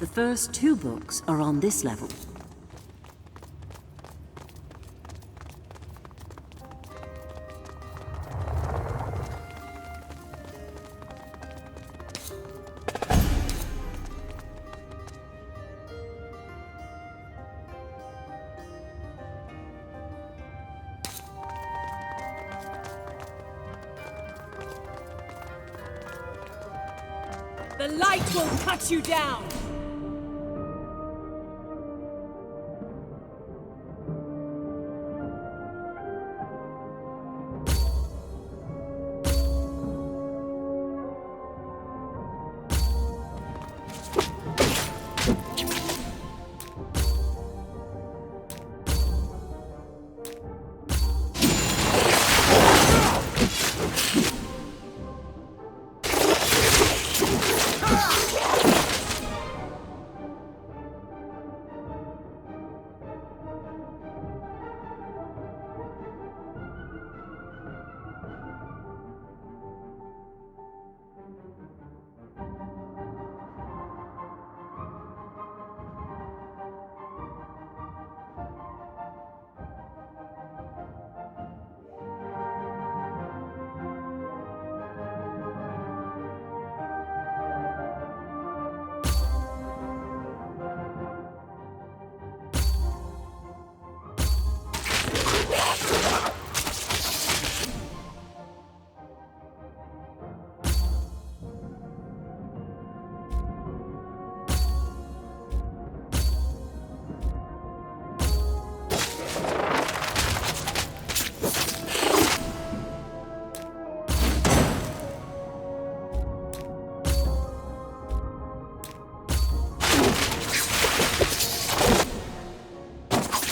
The first 2 books are on this level. The light will cut you down!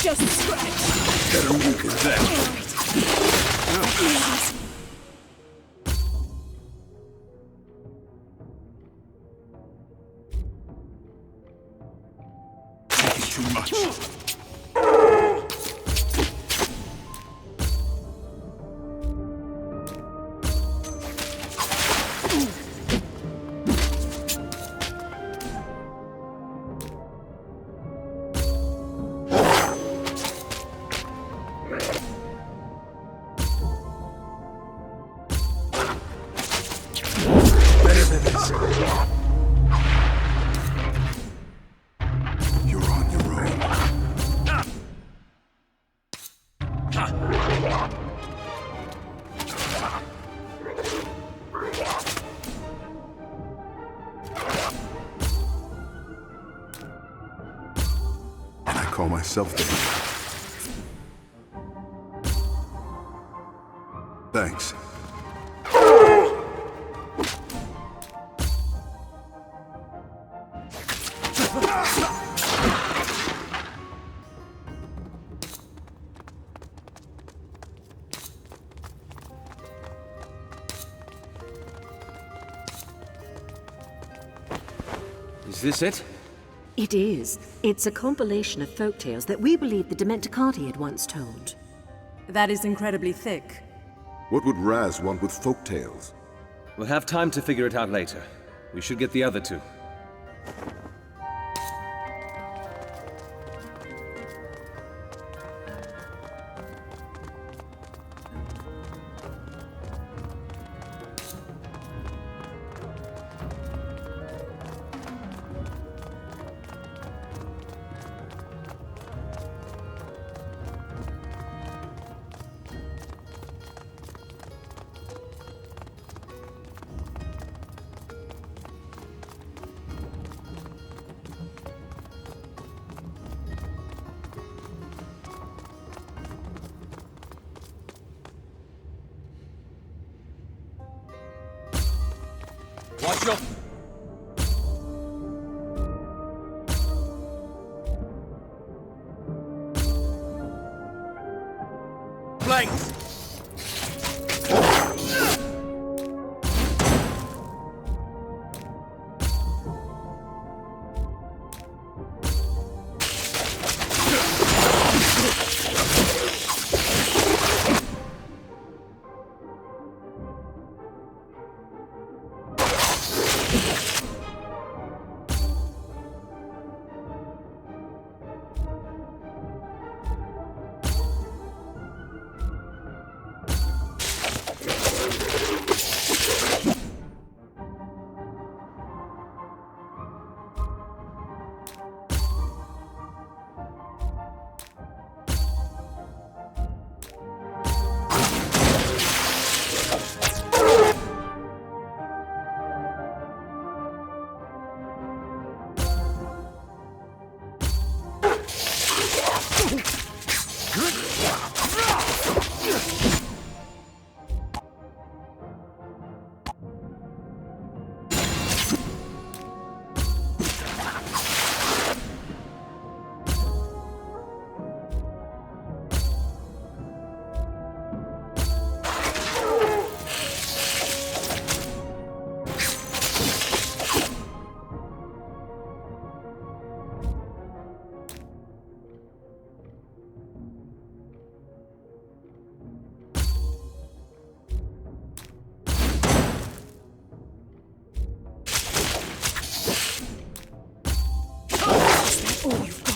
Just scratch. Better look at that. Too much. Call myself the... Thanks. Is this it? It is. It's a compilation of folktales that we believe the Dementicati had once told. That is incredibly thick. What would Raz want with folktales? We'll have time to figure it out later. We should get the other 2. Watch your... flanks! all you've got.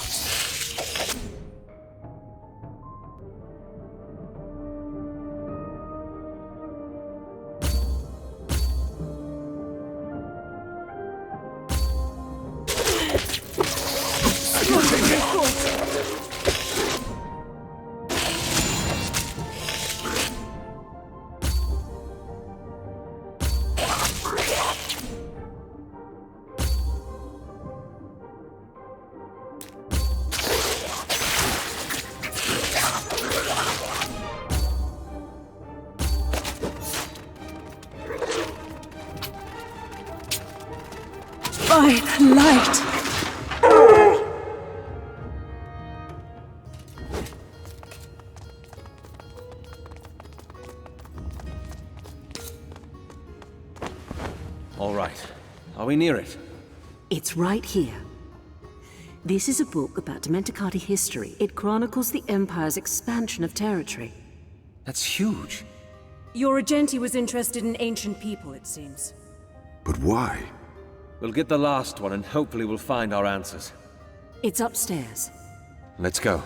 By the light! All right. Are we near it? It's right here. This is a book about Dementicati history. It chronicles the Empire's expansion of territory. That's huge. Your Regenti was interested in ancient people, it seems. But why? We'll get the last one and hopefully we'll find our answers. It's upstairs. Let's go.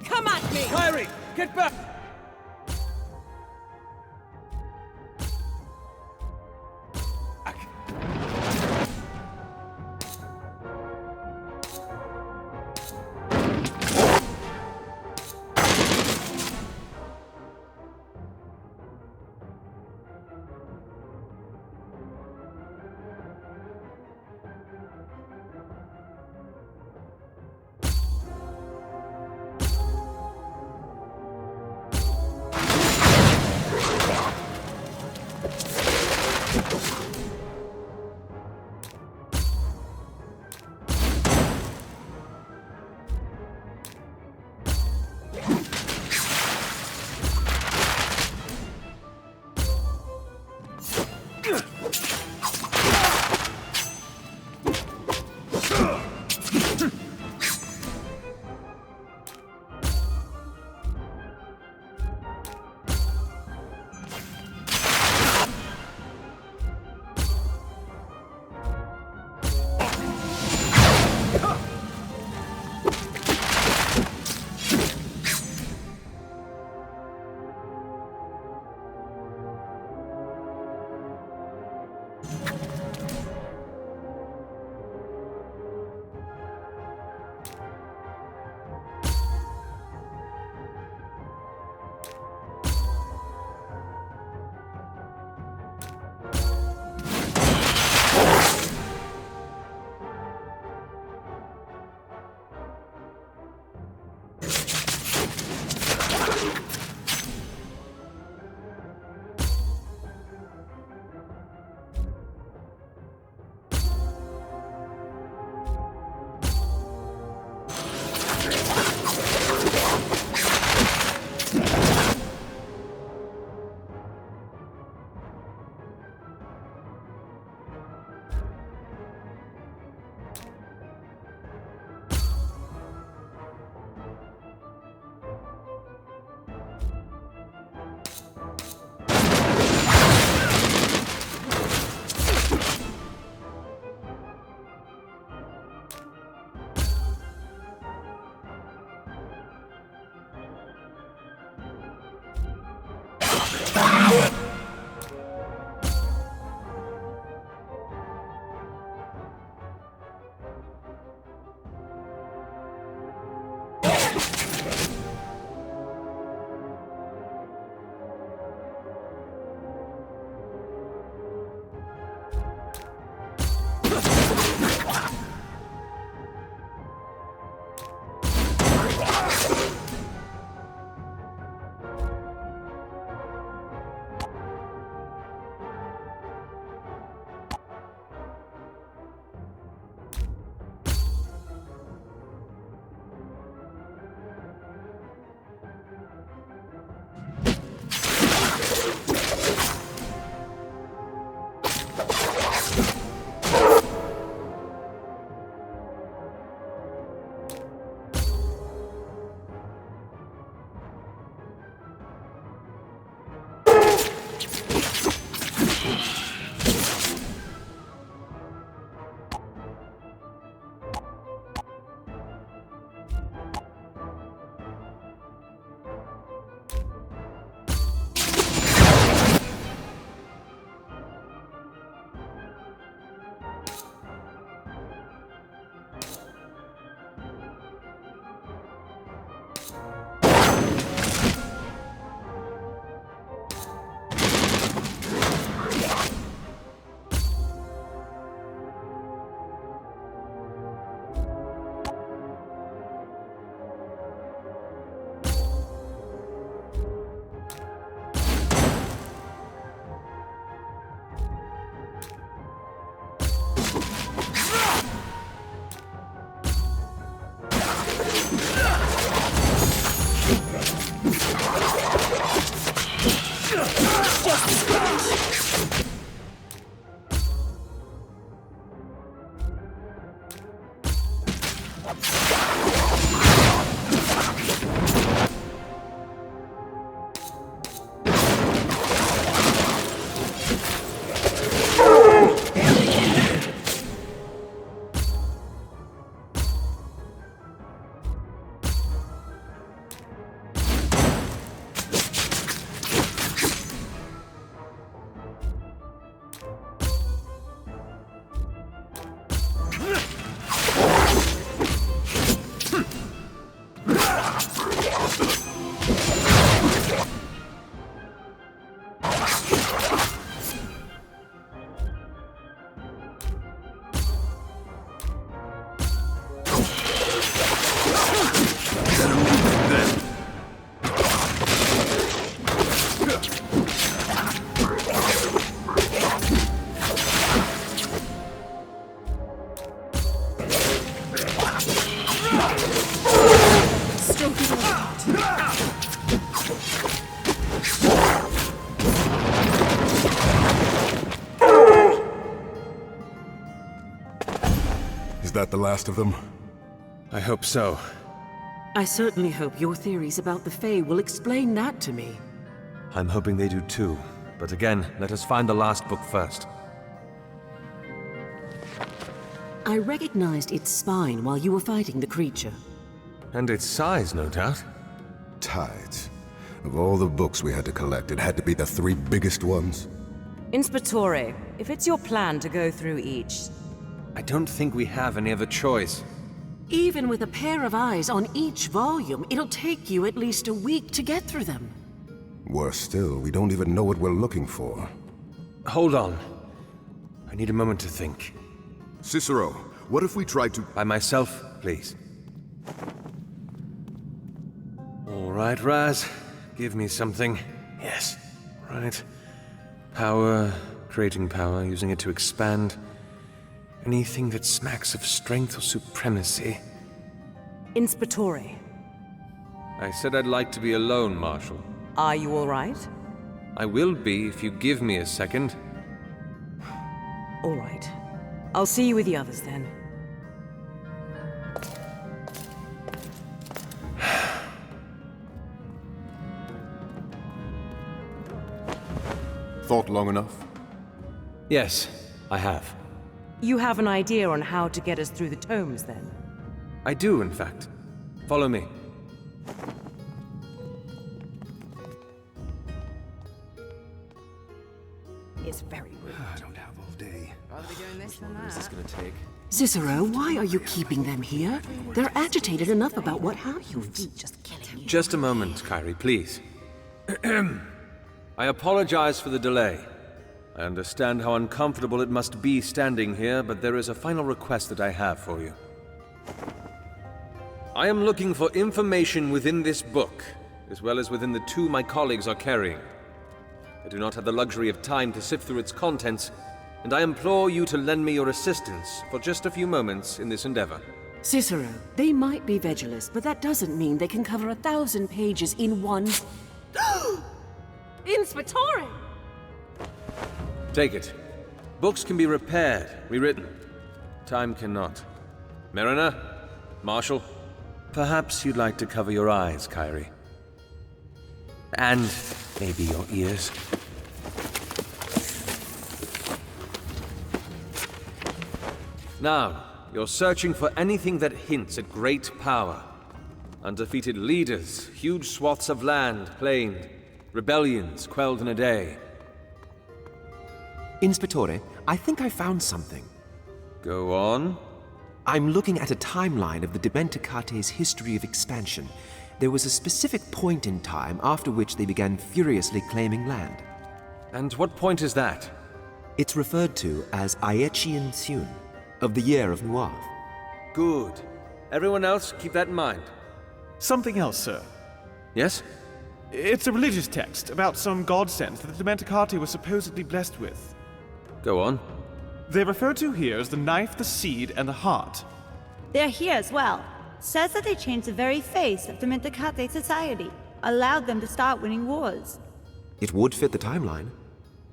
Come at me! Kyrie, get back! Is that the last of them? I hope so. I certainly hope your theories about the Fae will explain that to me. I'm hoping they do too. But again, let us find the last book first. I recognized its spine while you were fighting the creature. And its size, no doubt. Tides. Of all the books we had to collect, it had to be the 3 biggest ones. Inspectore, if it's your plan to go through each... I don't think we have any other choice. Even with a pair of eyes on each volume, it'll take you at least a week to get through them. Worse still, we don't even know what we're looking for. Hold on. I need a moment to think. Cicero, what if we tried to... By myself, please. All right, Raz. Give me something. Yes. Right. Power. Creating power, using it to expand. Anything that smacks of strength or supremacy. Inspectore, I said I'd like to be alone, Marshal. are you all right? I will be if you give me a second. All right. I'll see you with the others then. Thought long enough? Yes, I have. You have an idea on how to get us through the tomes, then? I do, in fact. Follow me. It's very rude. I don't have all day. Rather be doing this than that. What's this gonna take? Cicero, why are you keeping them here? They're agitated enough about what happens. Just killing you. Just a moment, Kyrie, please. I apologize for the delay. I understand how uncomfortable it must be standing here, but there is a final request that I have for you. I am looking for information within this book, as well as within the 2 my colleagues are carrying. I do not have the luxury of time to sift through its contents, and I implore you to lend me your assistance for just a few moments in this endeavor. Cicero, they might be Vegelus, but that doesn't mean they can cover 1,000 pages in one... Inspectore! Take it. Books can be repaired, rewritten. Time cannot. Mariner? Marshal? Perhaps you'd like to cover your eyes, Kyrie. And maybe your ears. Now, you're searching for anything that hints at great power. Undefeated leaders, huge swaths of land claimed, rebellions quelled in a day. Inspectore, I think I found something. Go on. I'm looking at a timeline of the Dimenticate's history of expansion. There was a specific point in time after which they began furiously claiming land. And what point is that? It's referred to as Aechian Thun, of the year of Nuav. Good. Everyone else, keep that in mind. Something else, sir. Yes? It's a religious text about some godsends that the Dimenticati were supposedly blessed with. Go on. They're referred to here as the knife, the seed, and the heart. They're here as well. Says that they changed the very face of the Dimenticate society, allowed them to start winning wars. It would fit the timeline.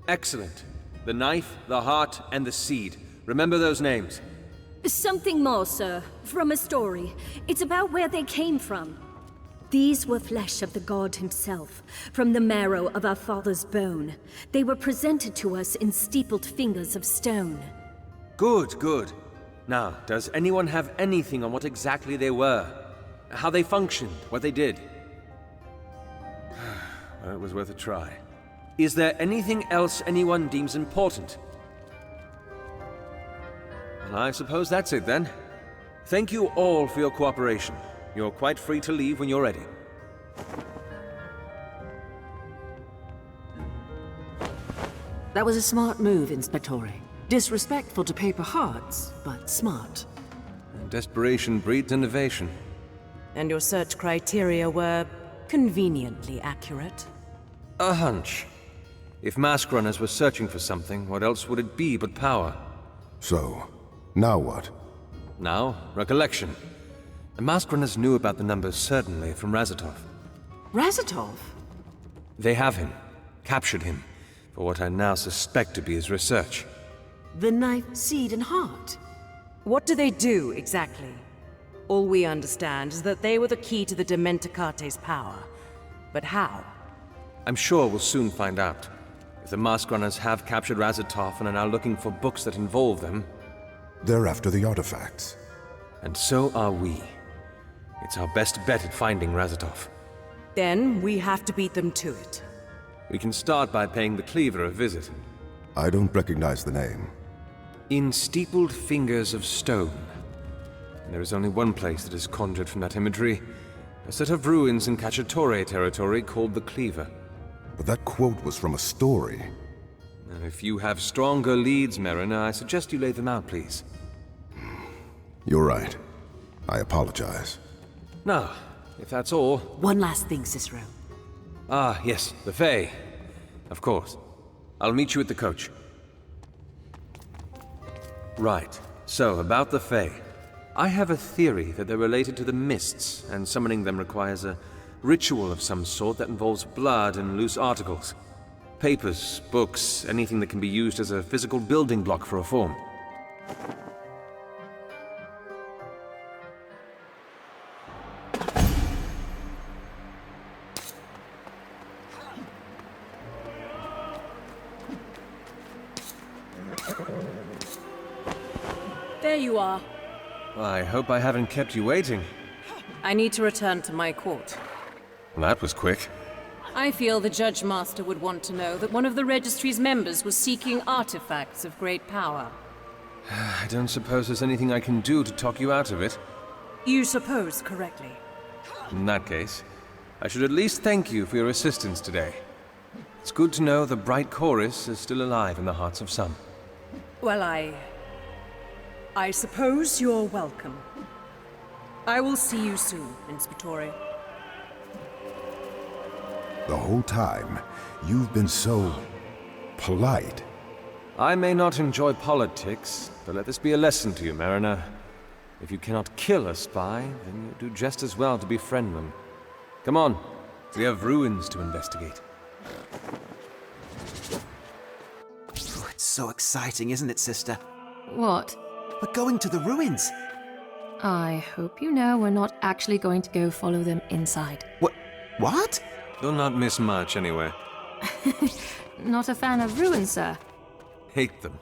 Excellent. The knife, the heart, and the seed. Remember those names. Something more, sir. From a story. It's about where they came from. These were flesh of the god himself, from the marrow of our father's bone. They were presented to us in steepled fingers of stone. Good, good. Now, does anyone have anything on what exactly they were? How they functioned, what they did? Well, it was worth a try. Is there anything else anyone deems important? Well, I suppose that's it then. Thank you all for your cooperation. You're quite free to leave when you're ready. That was a smart move, Inspectore. Disrespectful to paper hearts, but smart. Desperation breeds innovation. And your search criteria were conveniently accurate. A hunch. If mask runners were searching for something, what else would it be but power? So, now what? Now, recollection. The mask runners knew about the numbers certainly from Razatov. Razatov? They have him. Captured him. For what I now suspect to be his research. The knife, seed, and heart. What do they do, exactly? All we understand is that they were the key to the Dementicate's power. But how? I'm sure we'll soon find out. If the mask runners have captured Razatov and are now looking for books that involve them... They're after the artifacts. And so are we. It's our best bet at finding Razatov. Then we have to beat them to it. We can start by paying the Cleaver a visit. I don't recognize the name. In steepled fingers of stone. And there is only one place that is conjured from that imagery. A set of ruins in Cacciatore territory called the Cleaver. But that quote was from a story. Now, if you have stronger leads, Mariner, I suggest you lay them out, please. You're right. I apologize. Now, if that's all... One last thing, Cicero. Ah, yes, the Fae. Of course. I'll meet you at the coach. Right. So, about the Fae. I have a theory that they're related to the mists, and summoning them requires a ritual of some sort that involves blood and loose articles. Papers, books, anything that can be used as a physical building block for a form. There you are. I hope I haven't kept you waiting. I need to return to my court. That was quick. I feel the Judge Master would want to know that one of the Registry's members was seeking artifacts of great power. I don't suppose there's anything I can do to talk you out of it. You suppose correctly. In that case, I should at least thank you for your assistance today. It's good to know the bright chorus is still alive in the hearts of some. Well, I suppose you're welcome. I will see you soon, Inspectore. The whole time, you've been so... polite. I may not enjoy politics, but let this be a lesson to you, Mariner. If you cannot kill a spy, then you do just as well to befriend them. Come on, we have ruins to investigate. Oh, it's so exciting, isn't it, sister? What? We're going to the ruins. I hope you know we're not actually going to go follow them inside. What? You'll not miss much, anyway. Not a fan of ruins, sir? Hate them.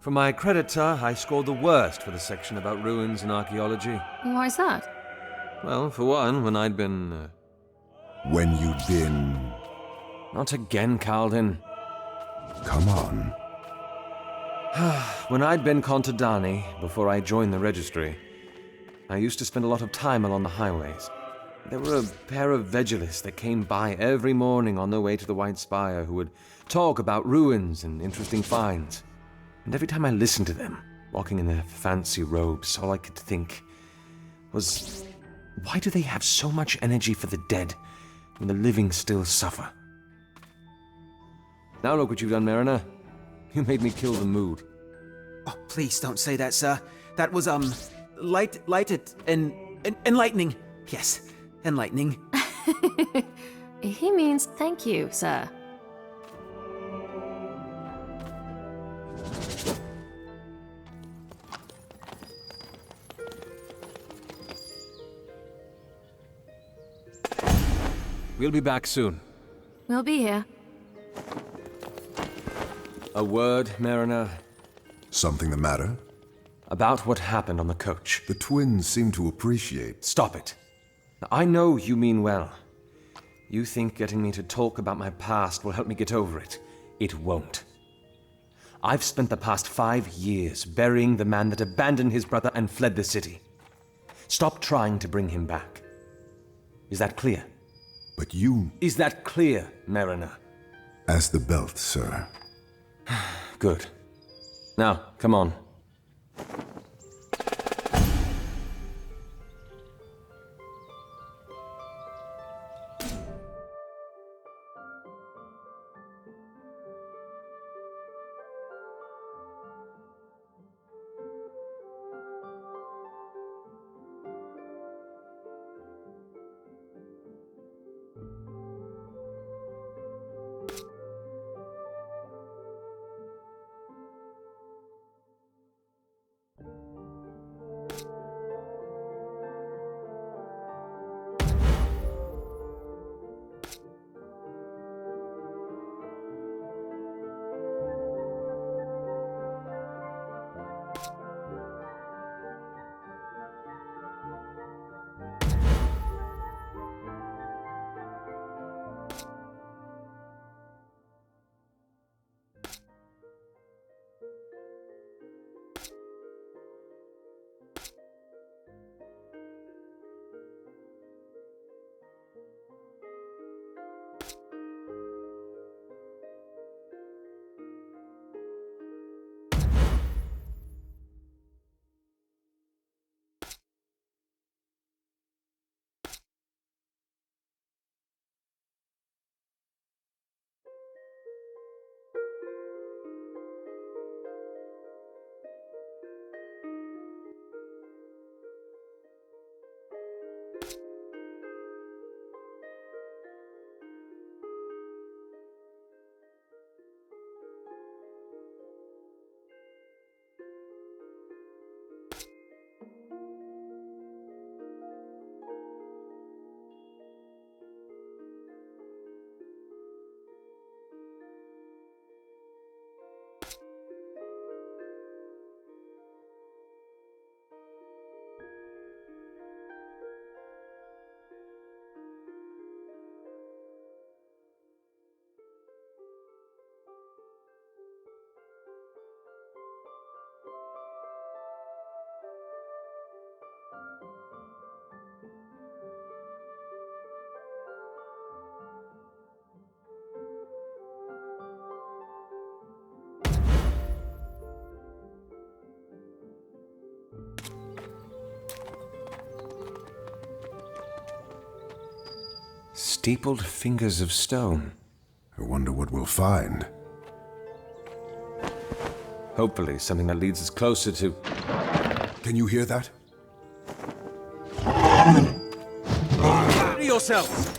For my creditor, I scored the worst for the section about ruins and archaeology. Why's that? Well, for one, when I'd been... When you'd been... Not again, Kaldin. Come on. When I'd been Contadani, before I joined the registry, I used to spend a lot of time along the highways. There were a pair of Vegilis that came by every morning on their way to the White Spire who would talk about ruins and interesting finds. And every time I listened to them, walking in their fancy robes, all I could think was, why do they have so much energy for the dead when the living still suffer? Now look what you've done, Mariner. You made me kill the mood. Oh, please don't say that, sir. That was, lighted and enlightening. Yes, enlightening. He means thank you, sir. We'll be back soon. We'll be here. A word, Mariner? Something the matter? About what happened on the coach. The twins seem to appreciate... Stop it. Now, I know you mean well. You think getting me to talk about my past will help me get over it. It won't. I've spent the past 5 years burying the man that abandoned his brother and fled the city. Stop trying to bring him back. Is that clear? But you... Is that clear, Mariner? As the belt, sir. Good. Now, come on. steepled fingers of stone. I wonder what we'll find. Hopefully something that leads us closer to... Can you hear that? Ready yourselves!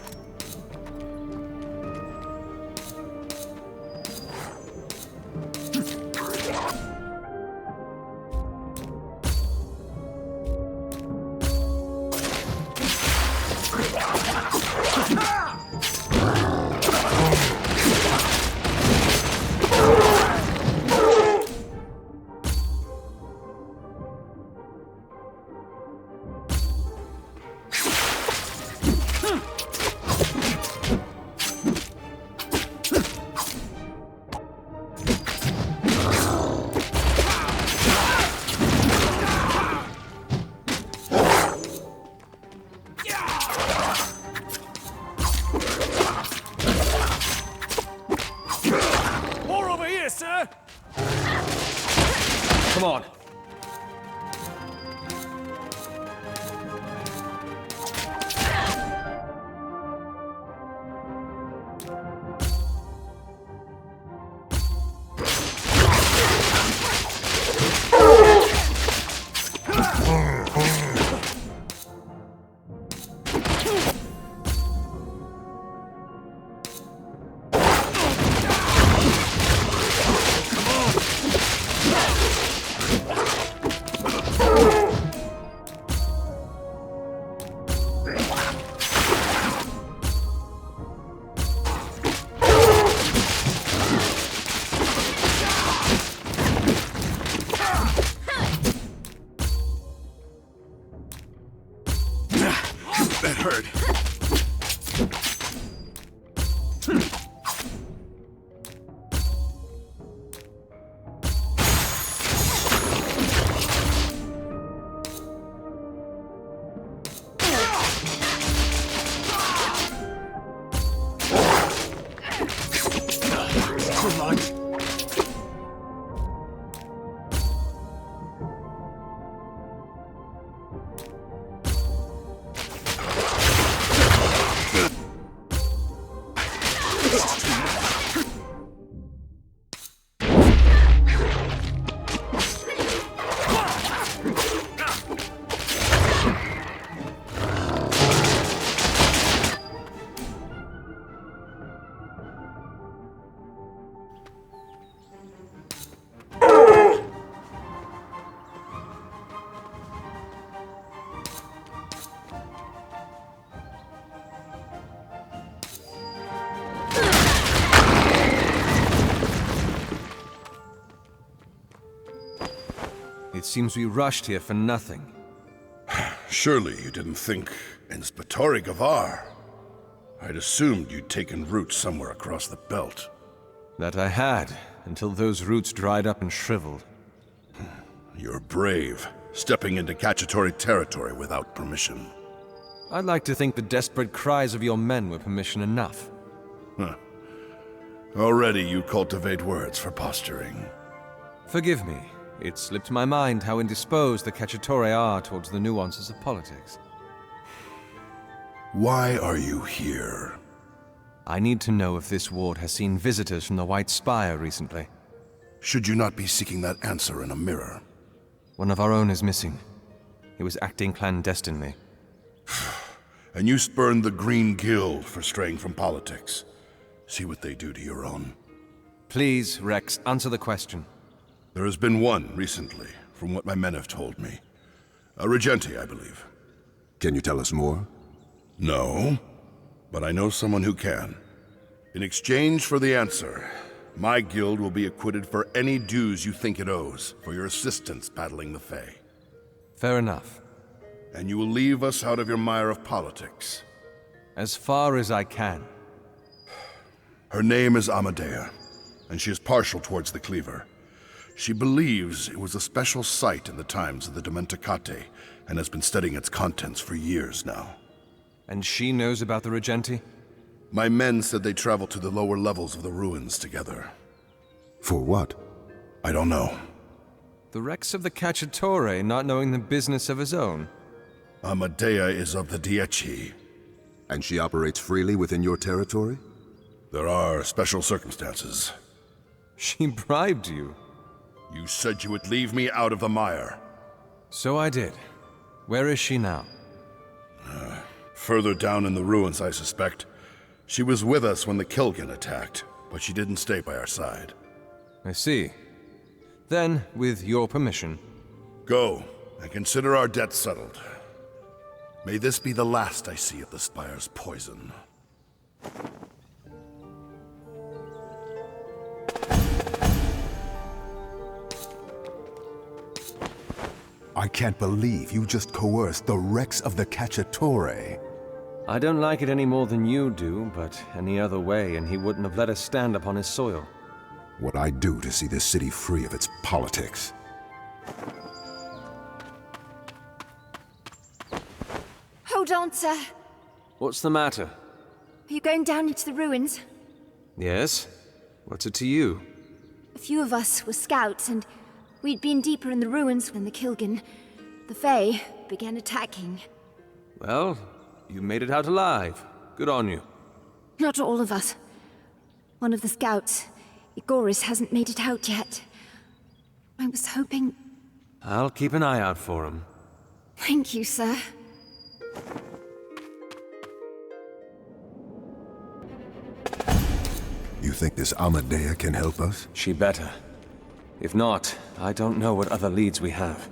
Come on. That hurt. It seems we rushed here for nothing. Surely you didn't think Inspettori Gavar. I'd assumed you'd taken root somewhere across the belt. That I had, until those roots dried up and shriveled. You're brave, stepping into Cacciatore territory without permission. I'd like to think the desperate cries of your men were permission enough. Already you cultivate words for posturing. Forgive me. It slipped my mind how indisposed the Cacciatore are towards the nuances of politics. Why are you here? I need to know if this ward has seen visitors from the White Spire recently. Should you not be seeking that answer in a mirror? One of our own is missing. He was acting clandestinely. And you spurned the Green Guild for straying from politics. See what they do to your own. Please, Rex, answer the question. There has been one recently, from what my men have told me. A Regenti, I believe. Can you tell us more? No, but I know someone who can. In exchange for the answer, my guild will be acquitted for any dues you think it owes for your assistance battling the Fae. Fair enough. And you will leave us out of your mire of politics. As far as I can. Her name is Amadei, and she is partial towards the Cleaver. She believes it was a special site in the times of the Dimenticate, and has been studying its contents for years now. And she knows about the Regenti? My men said they traveled to the lower levels of the ruins together. For what? I don't know. The Rex of the Cacciatore not knowing the business of his own? Amadei is of the Dieci. And she operates freely within your territory? There are special circumstances. She bribed you. You said you would leave me out of the mire. So I did. Where is she now? Further down in the ruins, I suspect. She was with us when the Kilджen attacked, but she didn't stay by our side. I see. Then, with your permission... Go, and consider our debt settled. May this be the last I see of the Spire's poison. I can't believe you just coerced the Rex of the Cacciatore. I don't like it any more than you do, but any other way and he wouldn't have let us stand upon his soil. What I'd do to see this city free of its politics. Hold on, sir. What's the matter? Are you going down into the ruins? Yes? What's it to you? A few of us were scouts, and we'd been deeper in the ruins when the Kilджen, the Fae, began attacking. Well, you made it out alive. Good on you. Not all of us. One of the scouts, Igoris, hasn't made it out yet. I was hoping... I'll keep an eye out for him. Thank you, sir. You think this Amadea can help us? She better. If not, I don't know what other leads we have.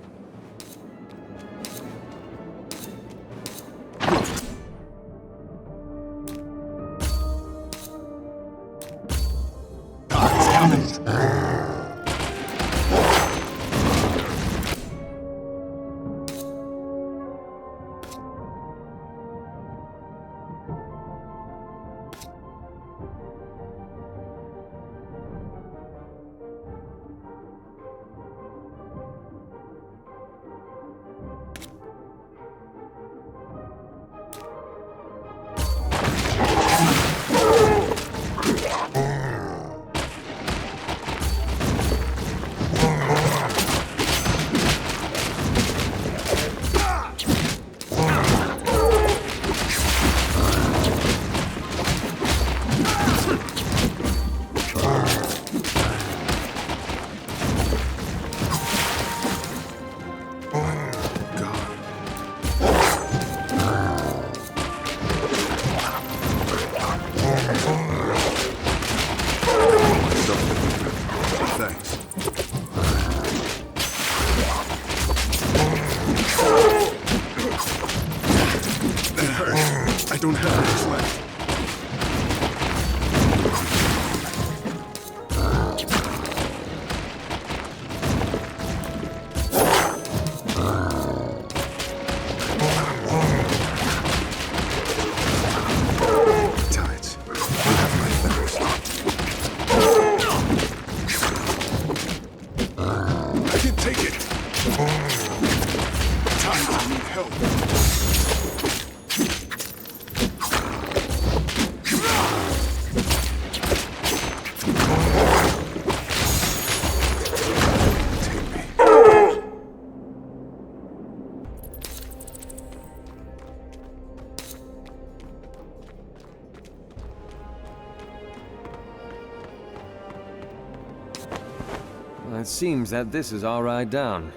It seems that this is our ride down.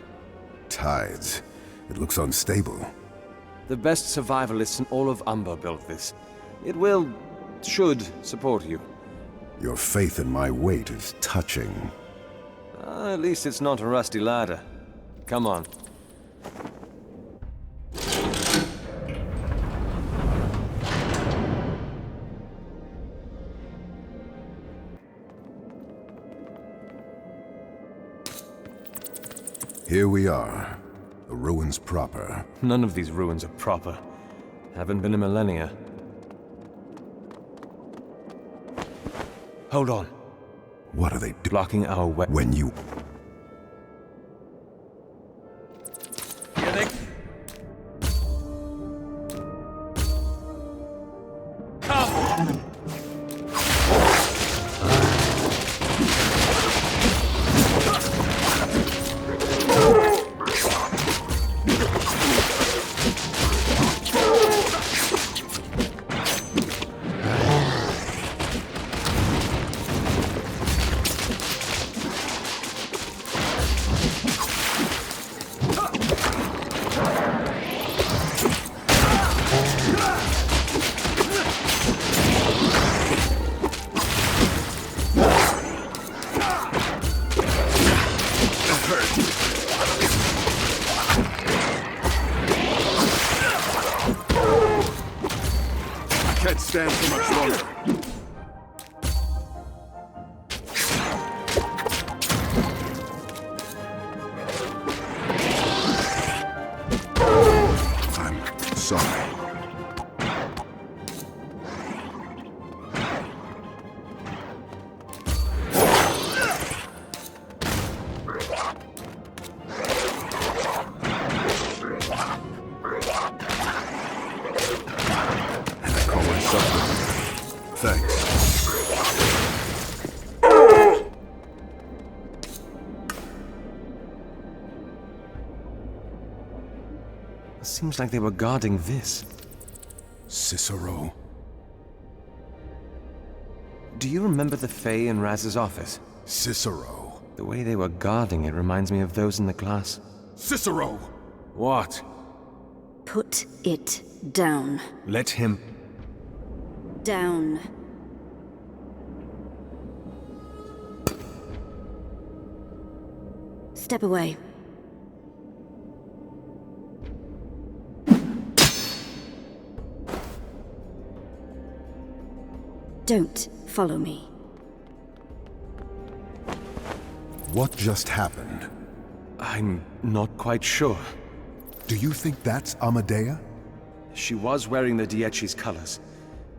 Tides. It looks unstable. The best survivalists in all of Umber built this. It should support you. Your faith in my weight is touching. At least it's not a rusty ladder. Come on. Here we are. The ruins proper. None of these ruins are proper. Haven't been in millennia. Hold on. What are they doing? Blocking our way. When you... Here they... Come! Seems like they were guarding this. Cicero. Do you remember the Fae in Raz's office? Cicero. The way they were guarding it reminds me of those in the class. Cicero! What? Put it down. Let him... Down. Step away. Don't follow me. What just happened? I'm not quite sure. Do you think that's Amadea? She was wearing the Dieci's colors.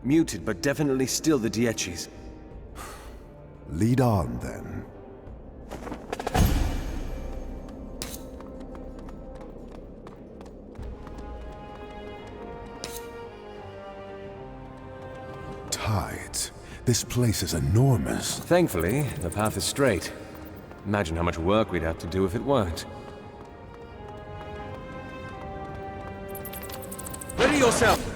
Muted, but definitely still the Dieci's. Lead on, then. Tides. This place is enormous. Thankfully, the path is straight. Imagine how much work we'd have to do if it weren't. Ready yourself!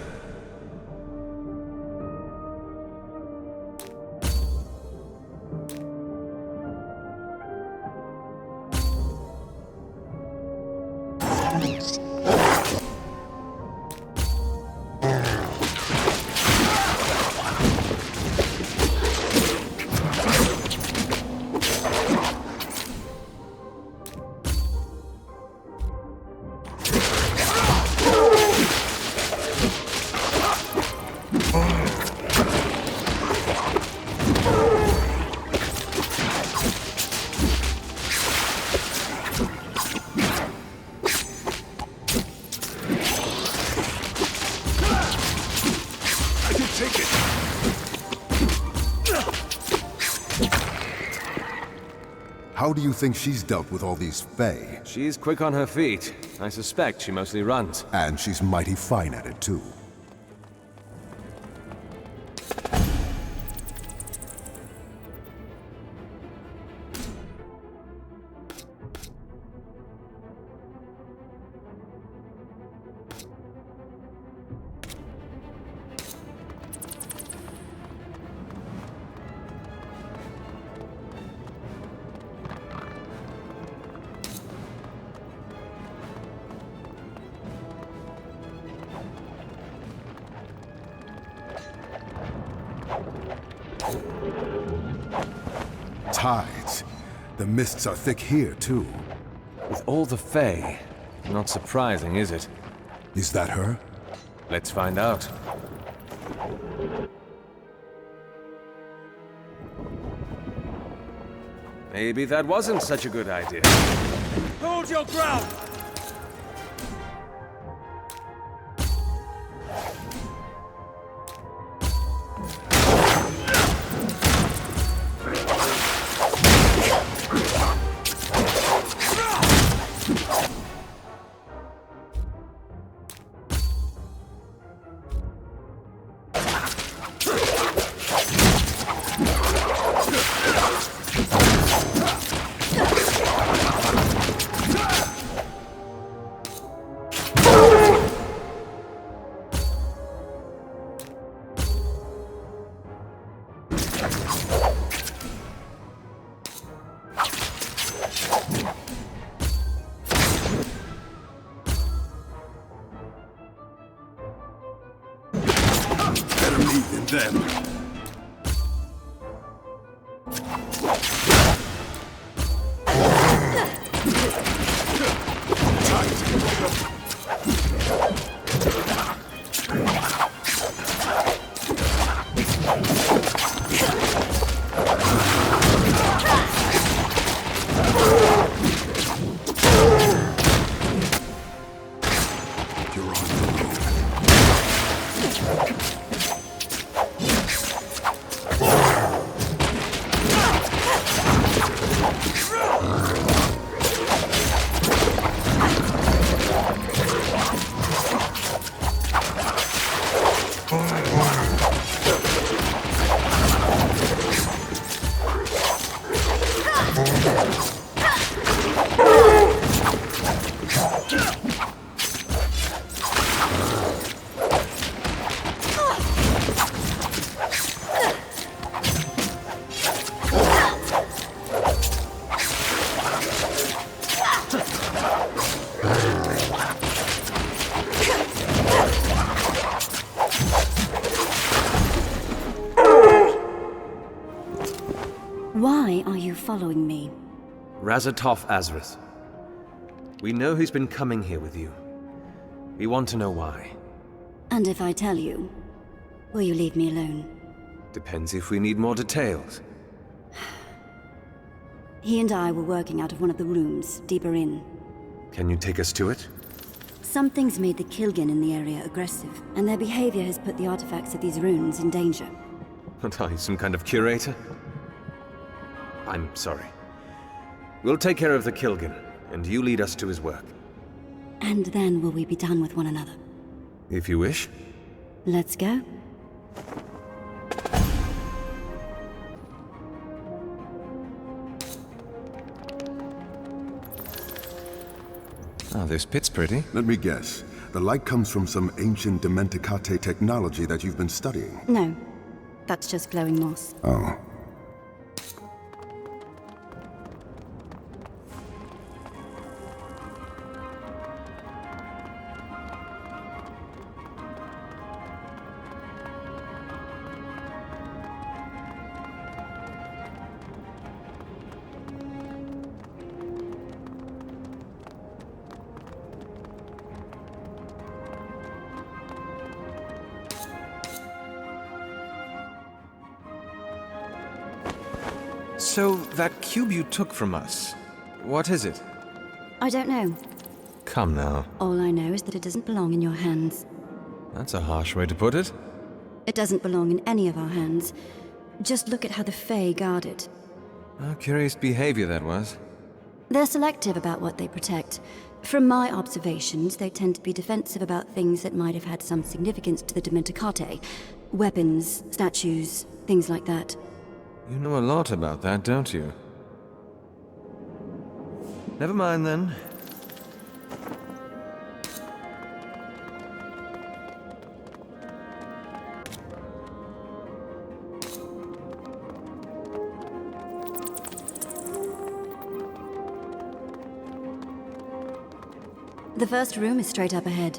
How do you think she's dealt with all these Fae? She's quick on her feet. I suspect she mostly runs. And she's mighty fine at it, too. Tides. The mists are thick here, too. With all the Fae, not surprising, is it? Is that her? Let's find out. Maybe that wasn't such a good idea. Hold your ground! Better me than them. Why are you following me? Razatov Azrith. We know he's been coming here with you. We want to know why. And if I tell you, will you leave me alone? Depends if we need more details. He and I were working out of one of the rooms, deeper in. Can you take us to it? Something's made the Kilgen in the area aggressive, and their behavior has put the artifacts of these runes in danger. What are you, some kind of curator? I'm sorry. We'll take care of the Kilgen, and you lead us to his work. And then will we be done with one another? If you wish. Let's go. Ah, this pit's pretty. Let me guess. The light comes from some ancient Dementicate technology that you've been studying. No. That's just glowing moss. Oh. So, that cube you took from us, what is it? I don't know. Come now. All I know is that it doesn't belong in your hands. That's a harsh way to put it. It doesn't belong in any of our hands. Just look at how the Fae guard it. A curious behavior that was. They're selective about what they protect. From my observations, they tend to be defensive about things that might have had some significance to the Dementicate. Weapons, statues, things like that. You know a lot about that, don't you? Never mind then. The first room is straight up ahead.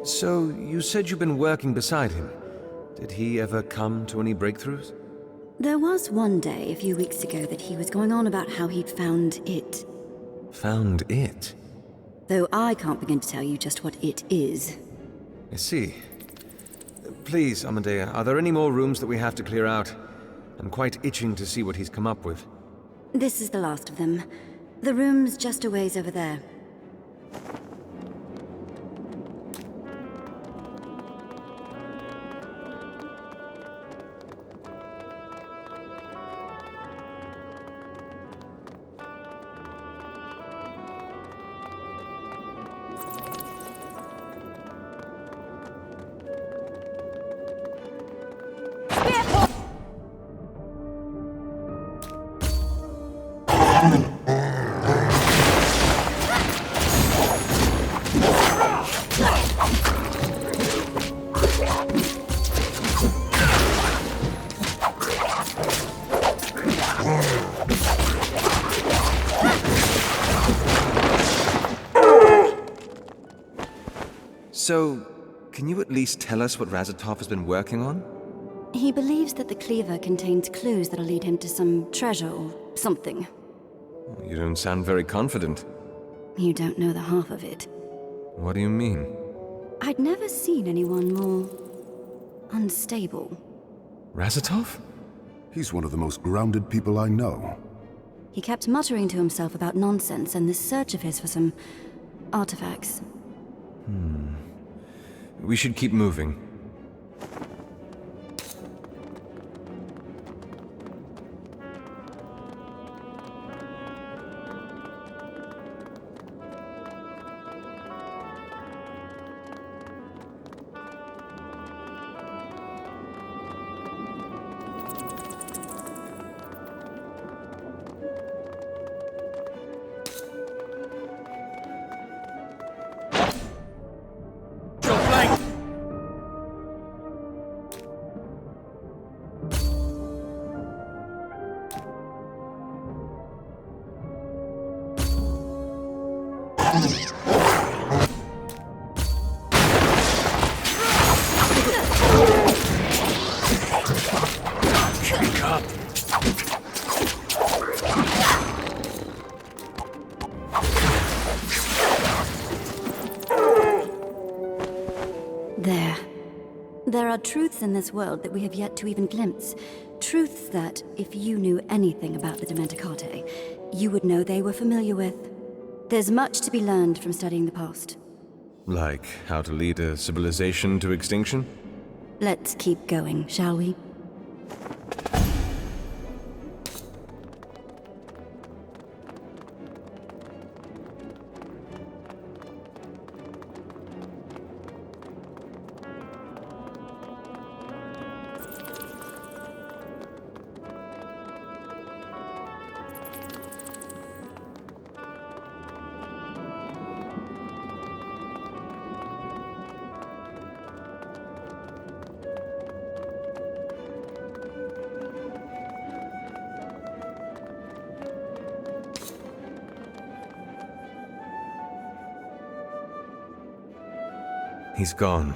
So, you said you've been working beside him. Did he ever come to any breakthroughs? There was one day a few weeks ago that he was going on about how he'd found it. Found it? Though I can't begin to tell you just what it is. I see. Please, Amadei, are there any more rooms that we have to clear out? I'm quite itching to see what he's come up with. This is the last of them. The room's just a ways over there. So, can you at least tell us what Razatov has been working on? He believes that the cleaver contains clues that'll lead him to some treasure or something. You don't sound very confident. You don't know the half of it. What do you mean? I'd never seen anyone more unstable. Razatov? He's one of the most grounded people I know. He kept muttering to himself about nonsense and this search of his for some artifacts. We should keep moving. There are truths in this world that we have yet to even glimpse. Truths that, if you knew anything about the Dementicate, you would know they were familiar with. There's much to be learned from studying the past. Like how to lead a civilization to extinction? Let's keep going, shall we? He's gone.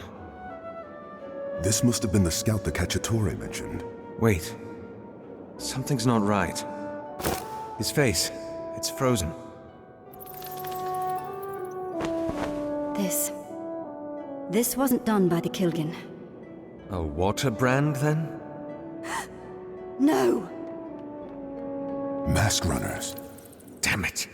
This must have been the scout the Cacciatore mentioned. Wait. Something's not right. His face. It's frozen. This wasn't done by the Kilgen. A water brand, then? No! Masked runners. Damn it.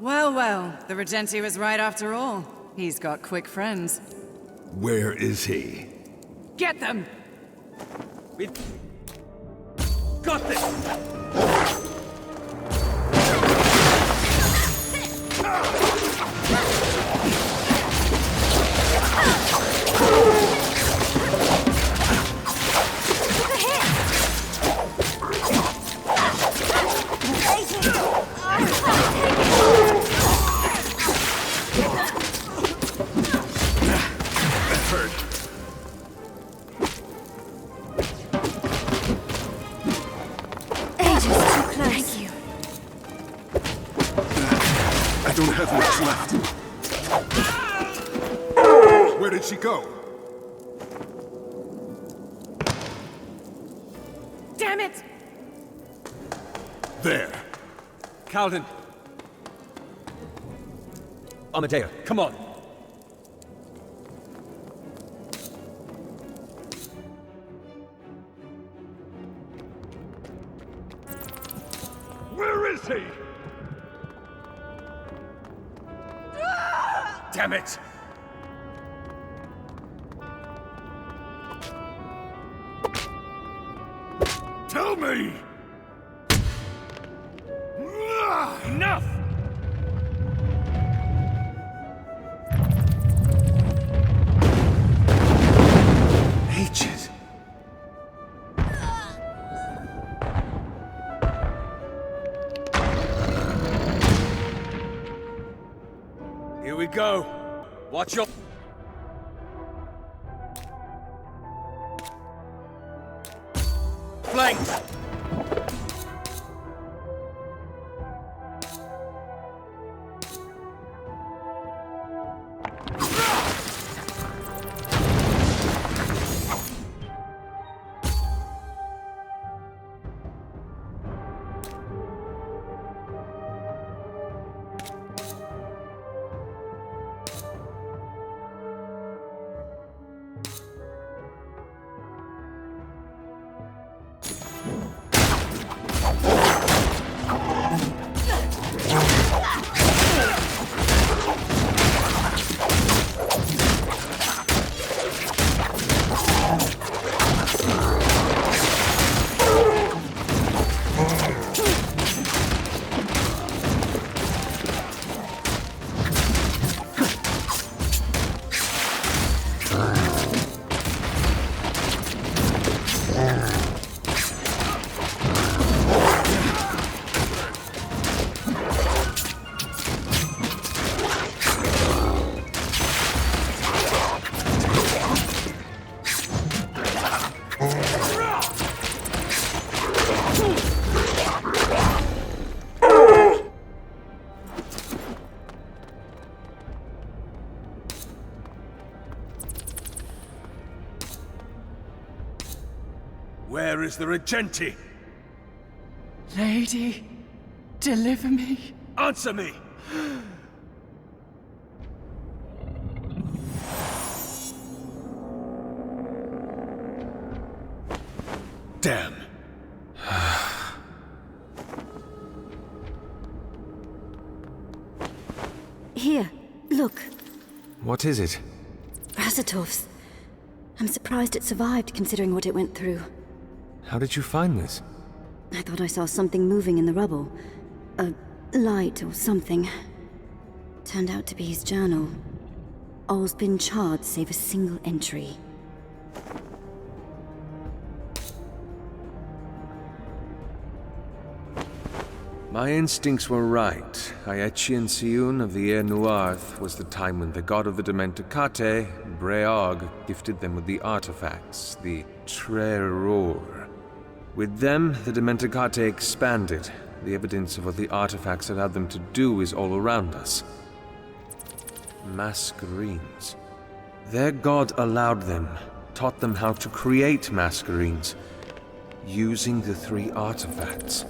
Well, the Regenti was right after all. He's got quick friends. Where is he? Get them! We've got this! don't have much left. Where did she go? Damn it! There. Calden. Amadea, come on. Where is he? Damn it! Tell me! Enough! Ages. Here we go. Watch your... flank! Where is the Regenti? Lady, deliver me. Answer me! Damn. Here, look. What is it? Razatov's. I'm surprised it survived, considering what it went through. How did you find this? I thought I saw something moving in the rubble. A light or something. Turned out to be his journal. All's been charred save a single entry. My instincts were right. Aechian Siun of the Air Nuarth was the time when the god of the Dementicate, Breog, gifted them with the artifacts, the Treror. With them, the Dementicate expanded. The evidence of what the artifacts allowed them to do is all around us. Masquerades. Their god allowed them, taught them how to create masquerades, using the 3 artifacts.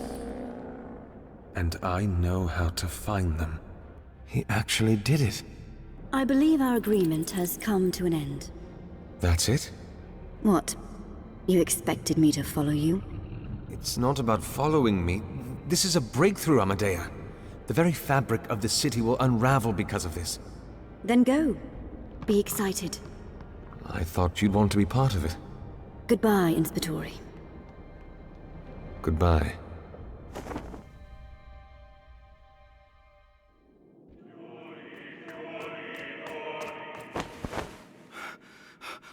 And I know how to find them. He actually did it. I believe our agreement has come to an end. That's it? What? You expected me to follow you? It's not about following me. This is a breakthrough, Amadea. The very fabric of the city will unravel because of this. Then go. Be excited. I thought you'd want to be part of it. Goodbye, Inspettori. Goodbye.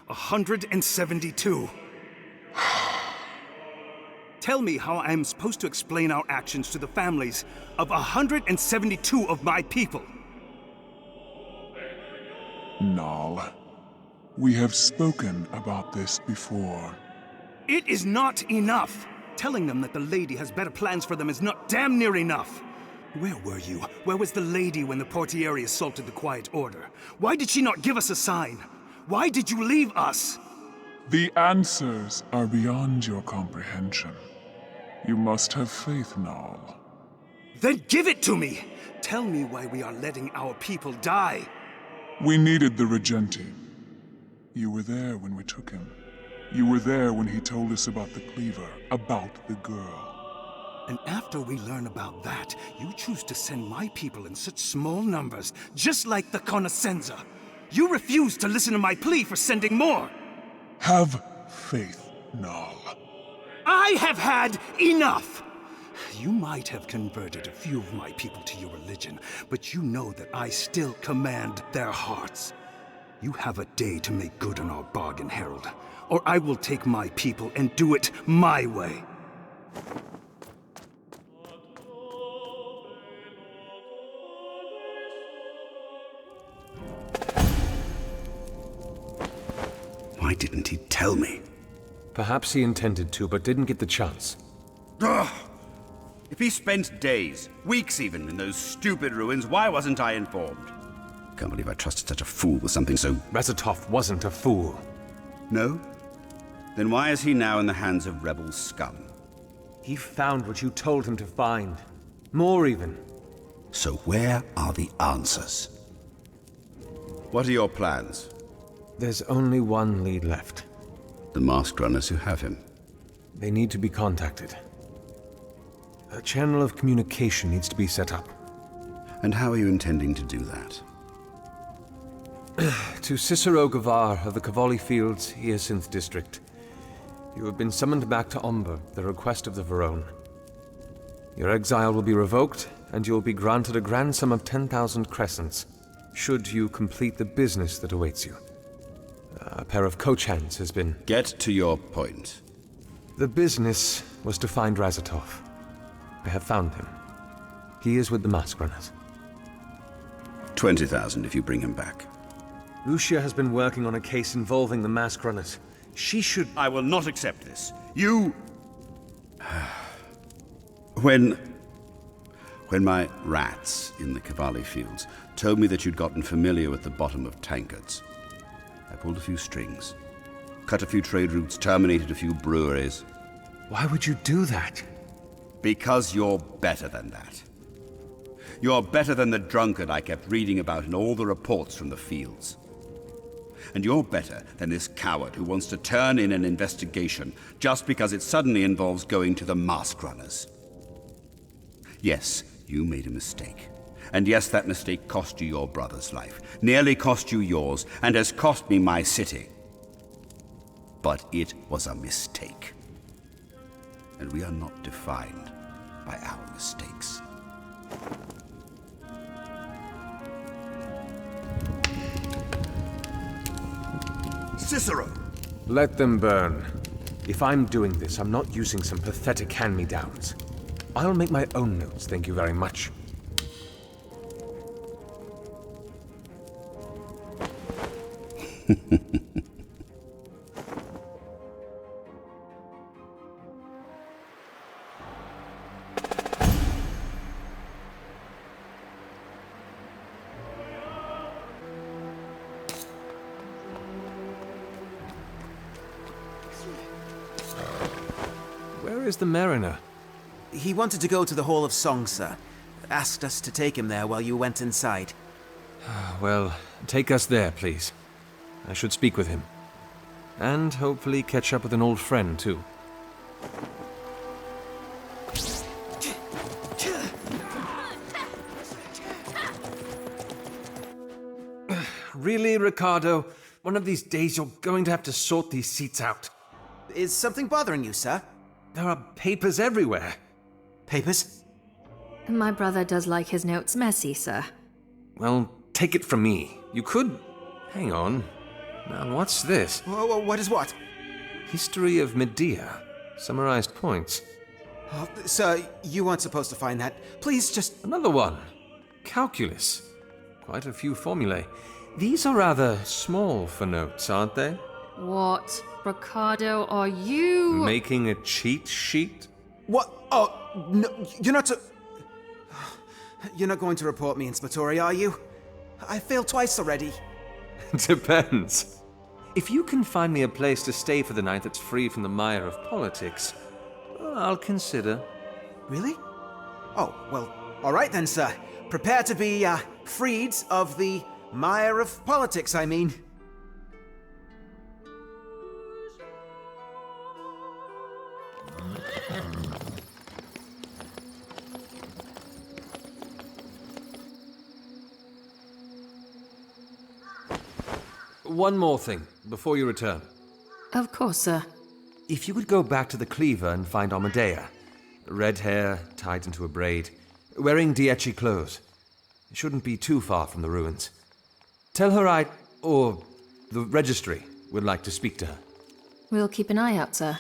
$172. Tell me how I'm supposed to explain our actions to the families of 172 of my people. Nal, we have spoken about this before. It is not enough. Telling them that the lady has better plans for them is not damn near enough. Where were you? Where was the lady when the portiere assaulted the Quiet Order? Why did she not give us a sign? Why did you leave us? The answers are beyond your comprehension. You must have faith, Nal. Then give it to me! Tell me why we are letting our people die. We needed the Regenti. You were there when we took him. You were there when he told us about the cleaver, about the girl. And after we learn about that, you choose to send my people in such small numbers, just like the Conoscenza. You refuse to listen to my plea for sending more. Have faith, Nal. I have had enough! You might have converted a few of my people to your religion, but you know that I still command their hearts. You have a day to make good on our bargain, Herald, or I will take my people and do it my way. Why didn't he tell me? Perhaps he intended to, but didn't get the chance. Ugh! If he spent days, weeks even, in those stupid ruins, why wasn't I informed? Can't believe I trusted such a fool with something so... Razatov wasn't a fool. No? Then why is he now in the hands of rebel scum? He found what you told him to find. More even. So where are the answers? What are your plans? There's only one lead left. The masked runners who have him. They need to be contacted. A channel of communication needs to be set up. And how are you intending to do that? To Cicero Gavar of the Cavalli Fields, Hyacinth District. You have been summoned back to Omber, the request of the Varone. Your exile will be revoked, and you will be granted a grand sum of 10,000 crescents, should you complete the business that awaits you. A pair of coach hands has been... Get to your point. The business was to find Razatov. I have found him. He is with the mask runners. 20,000 if you bring him back. Lucia has been working on a case involving the mask runners. She should... I will not accept this. You... When my rats in the Cavalli Fields told me that you'd gotten familiar with the bottom of tankards, I pulled a few strings, cut a few trade routes, terminated a few breweries. Why would you do that? Because you're better than that. You're better than the drunkard I kept reading about in all the reports from the fields. And you're better than this coward who wants to turn in an investigation just because it suddenly involves going to the mask runners. Yes, you made a mistake. And yes, that mistake cost you your brother's life, nearly cost you yours, and has cost me my city. But it was a mistake. And we are not defined by our mistakes. Cicero! Let them burn. If I'm doing this, I'm not using some pathetic hand-me-downs. I'll make my own notes, thank you very much. Where is the mariner? He wanted to go to the Hall of Song, sir. Asked us to take him there while you went inside. Well, take us there, please. I should speak with him. And hopefully catch up with an old friend, too. Really, Ricardo? One of these days you're going to have to sort these seats out. Is something bothering you, sir? There are papers everywhere. Papers? My brother does like his notes messy, sir. Well, take it from me. You could... Hang on. Now, what's this? What is what? History of Medea. Summarized points. Oh, sir, you weren't supposed to find that. Please just... Another one. Calculus. Quite a few formulae. These are rather small for notes, aren't they? What, Ricardo, are you... Making a cheat sheet? What? Oh, no, you're not so... You're not going to report me, Inspettori, are you? I failed twice already. Depends. If you can find me a place to stay for the night that's free from the mire of politics, I'll consider. Really? Oh, well, all right then, sir. Prepare to be, freed of the mire of politics, I mean. One more thing, before you return. Of course, sir. If you would go back to the Cleaver and find Amadea. Red hair, tied into a braid, wearing Dieci clothes. It shouldn't be too far from the ruins. Tell her or the registry, would like to speak to her. We'll keep an eye out, sir.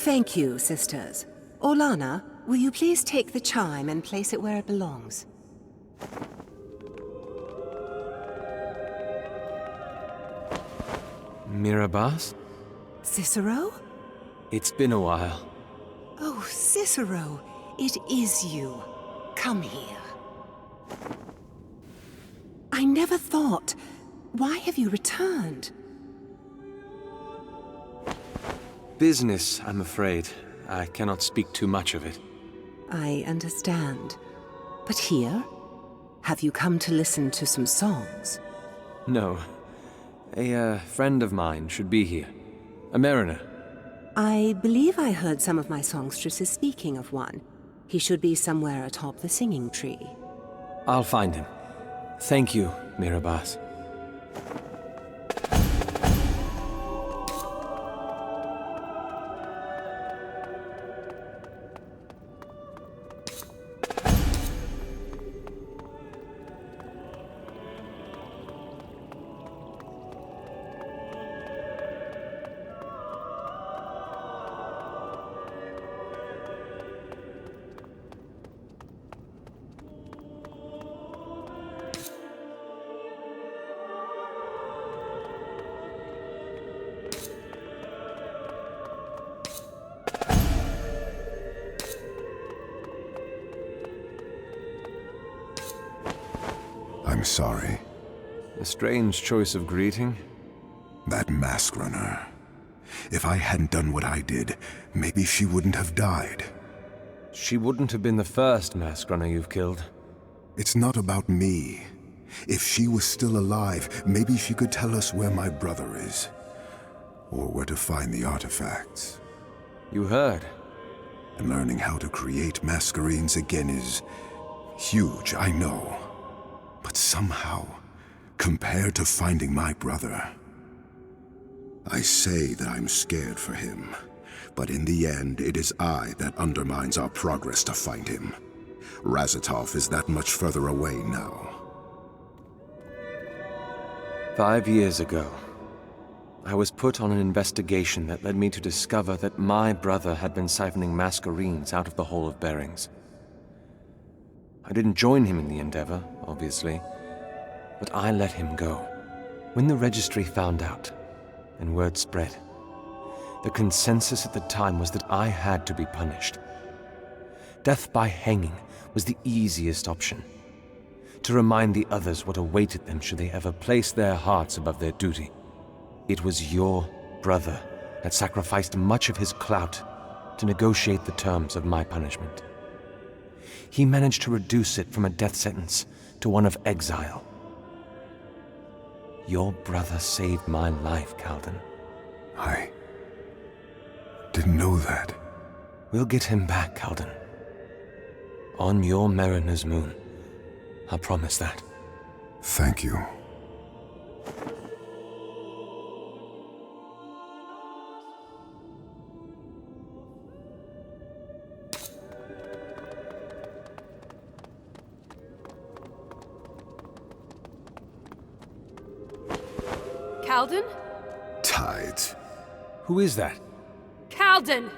Thank you, sisters. Orlana, will you please take the chime and place it where it belongs? Mirabas? Cicero? It's been a while. Oh, Cicero, it is you. Come here. I never thought. Why have you returned? Business, I'm afraid. I cannot speak too much of it. I understand. But here? Have you come to listen to some songs? No. A friend of mine should be here. A mariner. I believe I heard some of my songstresses speaking of one. He should be somewhere atop the singing tree. I'll find him. Thank you, Mirabas. I'm sorry. A strange choice of greeting. That mask runner. If I hadn't done what I did, maybe she wouldn't have died. She wouldn't have been the first mask runner you've killed. It's not about me. If she was still alive, maybe she could tell us where my brother is. Or where to find the artifacts. You heard. And learning how to create masquerades again is huge, I know. But somehow, compared to finding my brother, I say that I'm scared for him. But in the end, it is I that undermines our progress to find him. Razatov is that much further away now. 5 years ago, I was put on an investigation that led me to discover that my brother had been siphoning masquerades out of the Hall of Bearings. I didn't join him in the endeavor, obviously, but I let him go. When the registry found out, and word spread, the consensus at the time was that I had to be punished. Death by hanging was the easiest option. To remind the others what awaited them should they ever place their hearts above their duty. It was your brother that sacrificed much of his clout to negotiate the terms of my punishment. He managed to reduce it from a death sentence to one of exile. Your brother saved my life, Kaldun. I didn't know that. We'll get him back, Kaldun. On your Mariner's moon. I promise that. Thank you. Kaldun? Tides. Who is that? Kaldun!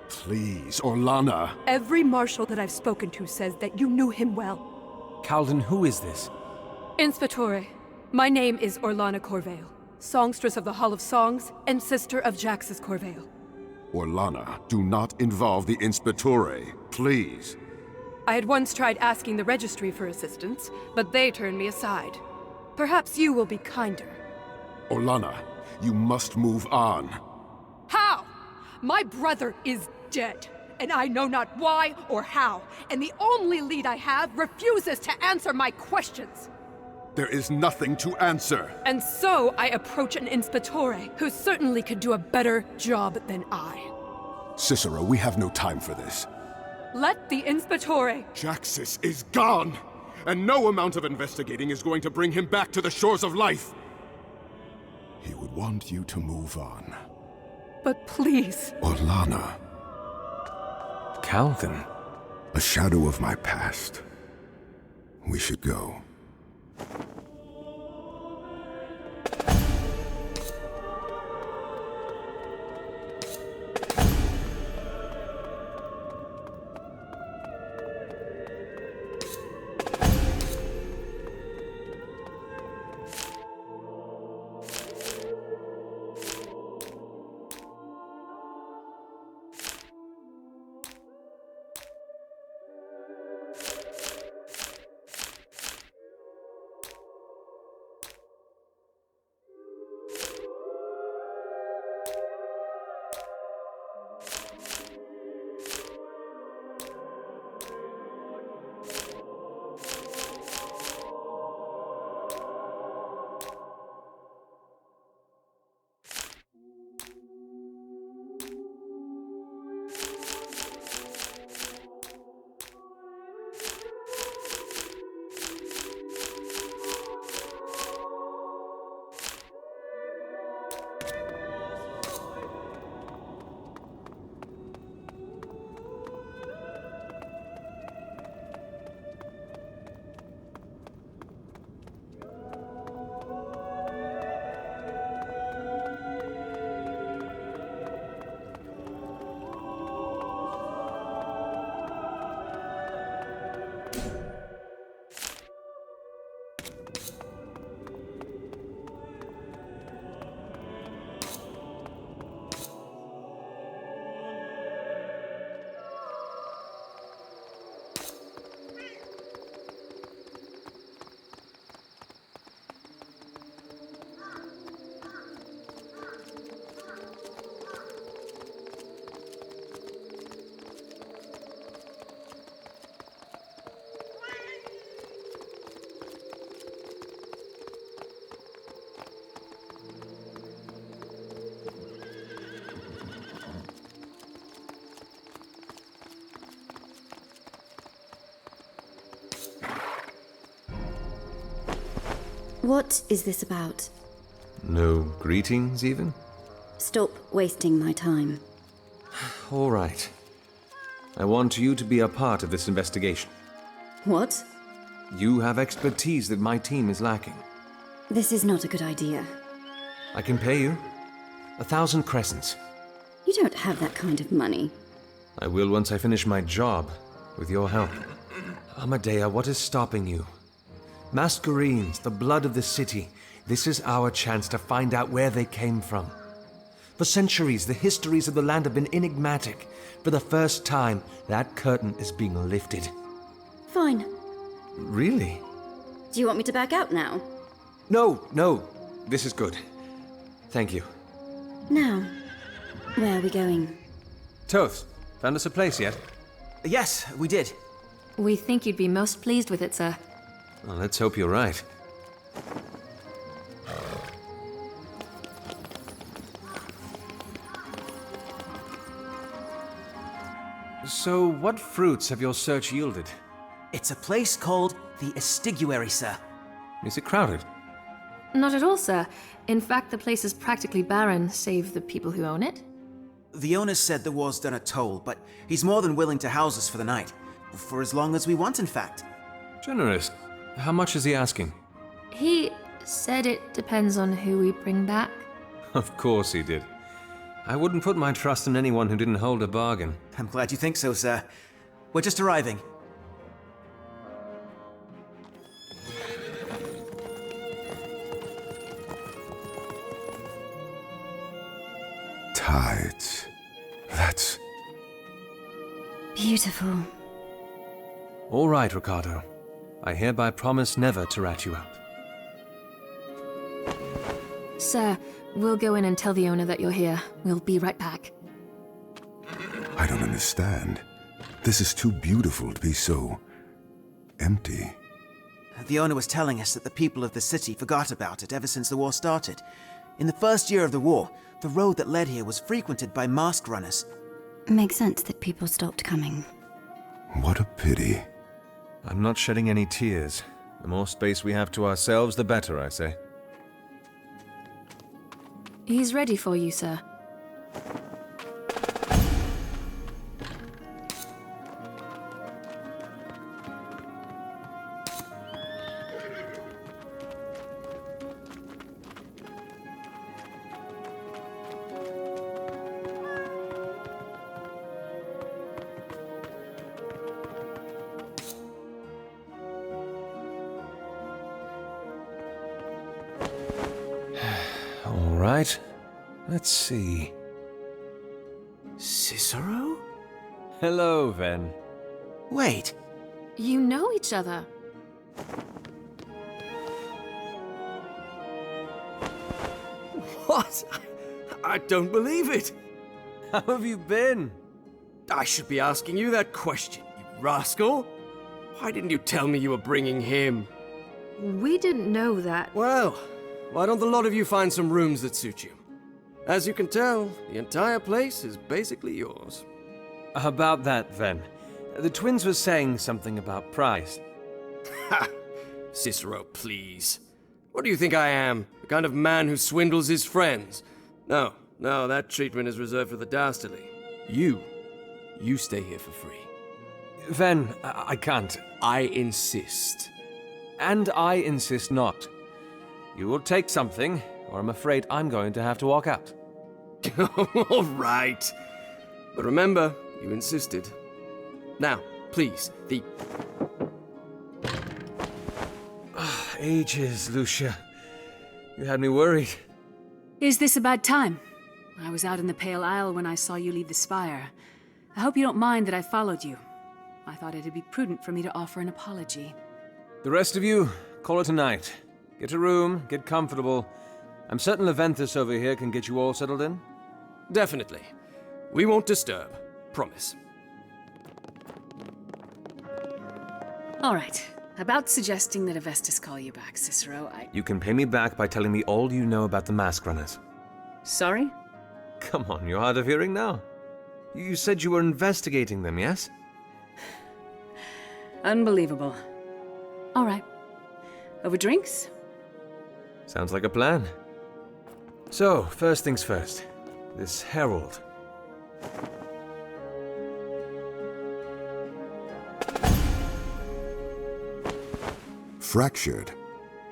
Please, Orlana. Every marshal that I've spoken to says that you knew him well. Kaldun, who is this? Inspectore. My name is Orlana Corvale, songstress of the Hall of Songs and sister of Jaxus Corvale. Orlana, do not involve the Inspectore, please. I had once tried asking the registry for assistance, but they turned me aside. Perhaps you will be kinder. Orlana, you must move on. How? My brother is dead, and I know not why or how, and the only lead I have refuses to answer my questions. There is nothing to answer. And so I approach an Inspectore who certainly could do a better job than I. Cicero, we have no time for this. Let the Inspectore... Jaxus is gone, and no amount of investigating is going to bring him back to the shores of life. He would want you to move on. But please... Orlana. Kaldun. A shadow of my past. We should go. What is this about? No greetings, even? Stop wasting my time. All right. I want you to be a part of this investigation. What? You have expertise that my team is lacking. This is not a good idea. I can pay you 1,000 crescents. You don't have that kind of money. I will once I finish my job, with your help. Amadea, what is stopping you? Masquerades, the blood of the city. This is our chance to find out where they came from. For centuries, the histories of the land have been enigmatic. For the first time, that curtain is being lifted. Fine. Really? Do you want me to back out now? No. This is good. Thank you. Now, where are we going? Toth, found us a place yet? Yes, we did. We think you'd be most pleased with it, sir. Well, let's hope you're right. So, what fruits have your search yielded? It's a place called the Estiguary, sir. Is it crowded? Not at all, sir. In fact, the place is practically barren, save the people who own it. The owner said the war's done a toll, but he's more than willing to house us for the night. For as long as we want, in fact. Generous. How much is he asking? He said it depends on who we bring back. Of course he did. I wouldn't put my trust in anyone who didn't hold a bargain. I'm glad you think so, sir. We're just arriving. Tides. That's... beautiful. All right, Ricardo. I hereby promise never to rat you out. Sir, we'll go in and tell the owner that you're here. We'll be right back. I don't understand. This is too beautiful to be so... empty. The owner was telling us that the people of the city forgot about it ever since the war started. In the first year of the war, the road that led here was frequented by masked runners. Makes sense that people stopped coming. What a pity. I'm not shedding any tears. The more space we have to ourselves, the better, I say. He's ready for you, sir. Right. Let's see. Cicero? Hello, Ven. Wait. You know each other. What? I don't believe it. How have you been? I should be asking you that question, you rascal. Why didn't you tell me you were bringing him? We didn't know that. Well, why don't the lot of you find some rooms that suit you? As you can tell, the entire place is basically yours. About that, Ven. The twins were saying something about price. Ha! Cicero, please. What do you think I am? The kind of man who swindles his friends? No, that treatment is reserved for the dastardly. You stay here for free. Ven, I can't. I insist. And I insist not. You will take something, or I'm afraid I'm going to have to walk out. All right. But remember, you insisted. Now, please, the... Ages, Lucia. You had me worried. Is this a bad time? I was out in the Pale Isle when I saw you leave the spire. I hope you don't mind that I followed you. I thought it'd be prudent for me to offer an apology. The rest of you, call it a night. Get a room, get comfortable. I'm certain Leventhus over here can get you all settled in. Definitely. We won't disturb. Promise. All right. About suggesting that Avestus call you back, Cicero, You can pay me back by telling me all you know about the mask runners. Sorry? Come on, you're hard of hearing now. You said you were investigating them, yes? Unbelievable. All right. Over drinks? Sounds like a plan. So, first things first. This herald. Fractured.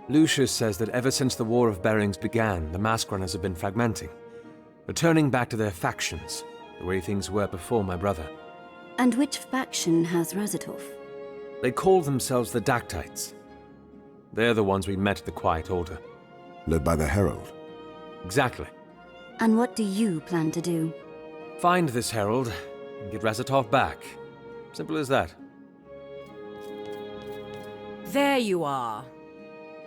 Lucius says that ever since the War of Bearings began, the mask runners have been fragmenting, returning back to their factions, the way things were before my brother. And which faction has Razatov? They call themselves the Dactytes. They're the ones we met at the Quiet Order. Led by the Herald? Exactly. And what do you plan to do? Find this herald and get Razatov back. Simple as that. There you are.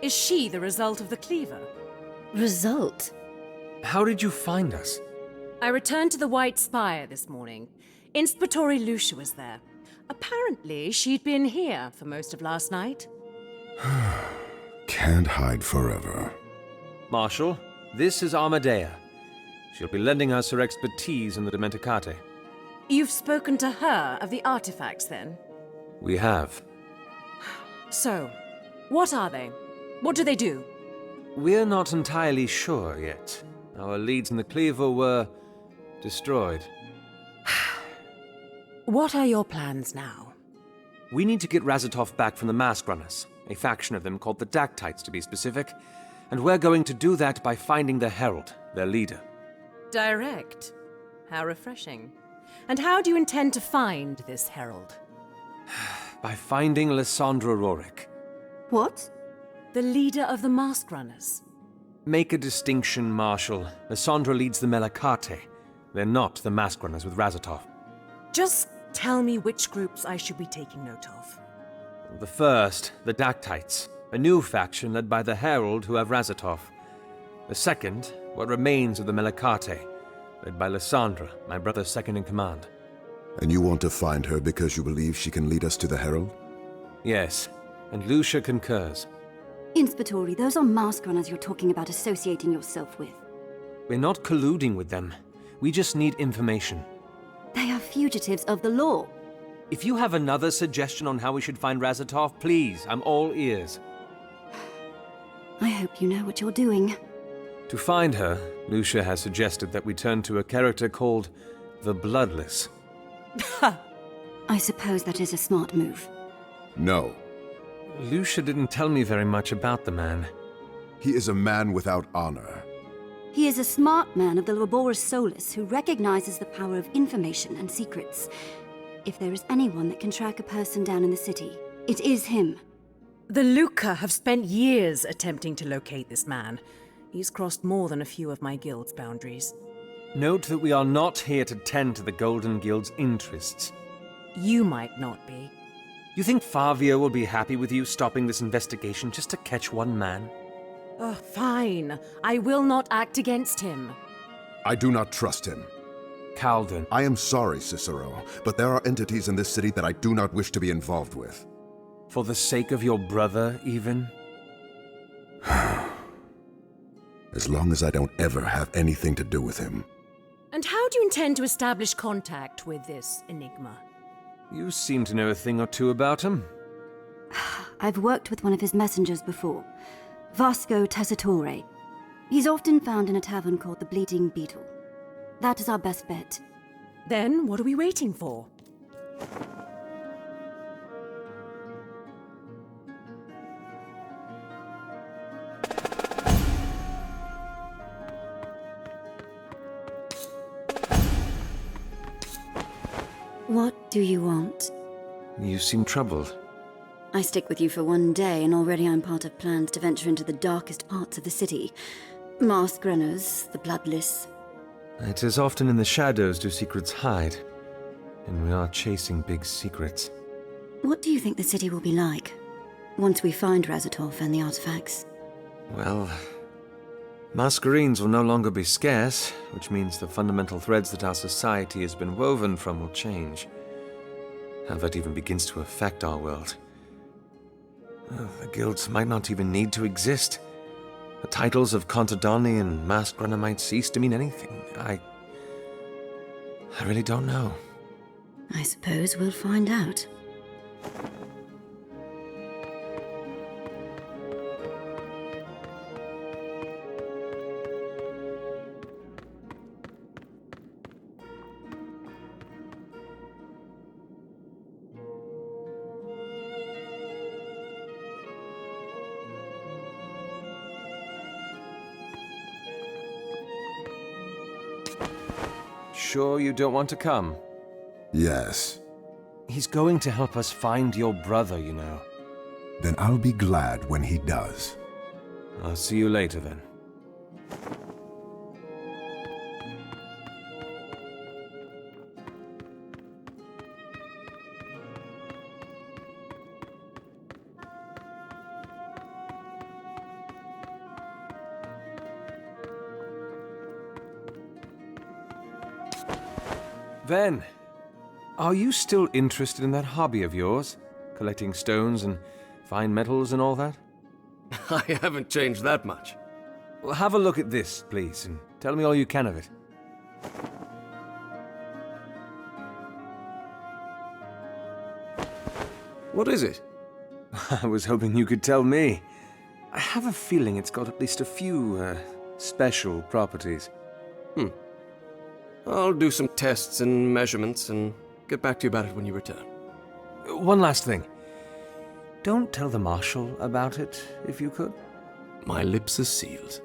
Is she the result of the cleaver? Result? How did you find us? I returned to the White Spire this morning. Inspectori Lucia was there. Apparently, she'd been here for most of last night. Can't hide forever. Marshal, this is Amadea. She'll be lending us her expertise in the Dimenticate. You've spoken to her of the artifacts, then? We have. So, what are they? What do they do? We're not entirely sure yet. Our leads in the cleaver were destroyed. What are your plans now? We need to get Razatov back from the Mask Runners, a faction of them called the Dactytes to be specific, and we're going to do that by finding the Herald, their leader. Direct. How refreshing. And how do you intend to find this Herald? By finding Lysandra Rorik. What? The leader of the Mask Runners. Make a distinction, Marshal. Lysandra leads the Melakate. They're not the Mask Runners with Razatov. Just tell me which groups I should be taking note of. The first, the Dactytes, a new faction led by the Herald who have Razatov. The second, what remains of the Melakate, led by Lysandra, my brother's second in command. And you want to find her because you believe she can lead us to the Herald? Yes, and Lucia concurs. Inspectori, those are mask runners you're talking about associating yourself with. We're not colluding with them. We just need information. They are fugitives of the law. If you have another suggestion on how we should find Razatov, please, I'm all ears. I hope you know what you're doing. To find her, Lucia has suggested that we turn to a character called the Bloodless. I suppose that is a smart move. No. Lucia didn't tell me very much about the man. He is a man without honor. He is a smart man of the Laboris Solus who recognizes the power of information and secrets. If there is anyone that can track a person down in the city, it is him. The Luca have spent years attempting to locate this man. He's crossed more than a few of my guild's boundaries. Note that we are not here to tend to the Golden Guild's interests. You might not be. You think Favio will be happy with you stopping this investigation just to catch one man? Oh, fine. I will not act against him. I do not trust him. Calden. I am sorry, Cicero, but there are entities in this city that I do not wish to be involved with. For the sake of your brother, even? As long as I don't ever have anything to do with him. And how do you intend to establish contact with this enigma? You seem to know a thing or two about him. I've worked with one of his messengers before. Vasco Tessitore. He's often found in a tavern called the Bleeding Beetle. That is our best bet. Then what are we waiting for? What do you want? You seem troubled. I stick with you for one day, and already I'm part of plans to venture into the darkest parts of the city. Mask runners, the bloodless. It is often in the shadows do secrets hide. And we are chasing big secrets. What do you think the city will be like, once we find Razatov and the artifacts? Well, Masquerines will no longer be scarce, which means the fundamental threads that our society has been woven from will change. How that even begins to affect our world. The guilds might not even need to exist. The titles of Contadoni and Mask Runner might cease to mean anything. I really don't know. I suppose we'll find out. Sure you don't want to come? Yes. He's going to help us find your brother, you know. Then I'll be glad when he does. I'll see you later, then. Then, are you still interested in that hobby of yours? Collecting stones and fine metals and all that? I haven't changed that much. Well, have a look at this, please, and tell me all you can of it. What is it? I was hoping you could tell me. I have a feeling it's got at least a few, special properties. I'll do some tests and measurements and get back to you about it when you return. One last thing. Don't tell the Marshal about it, if you could. My lips are sealed.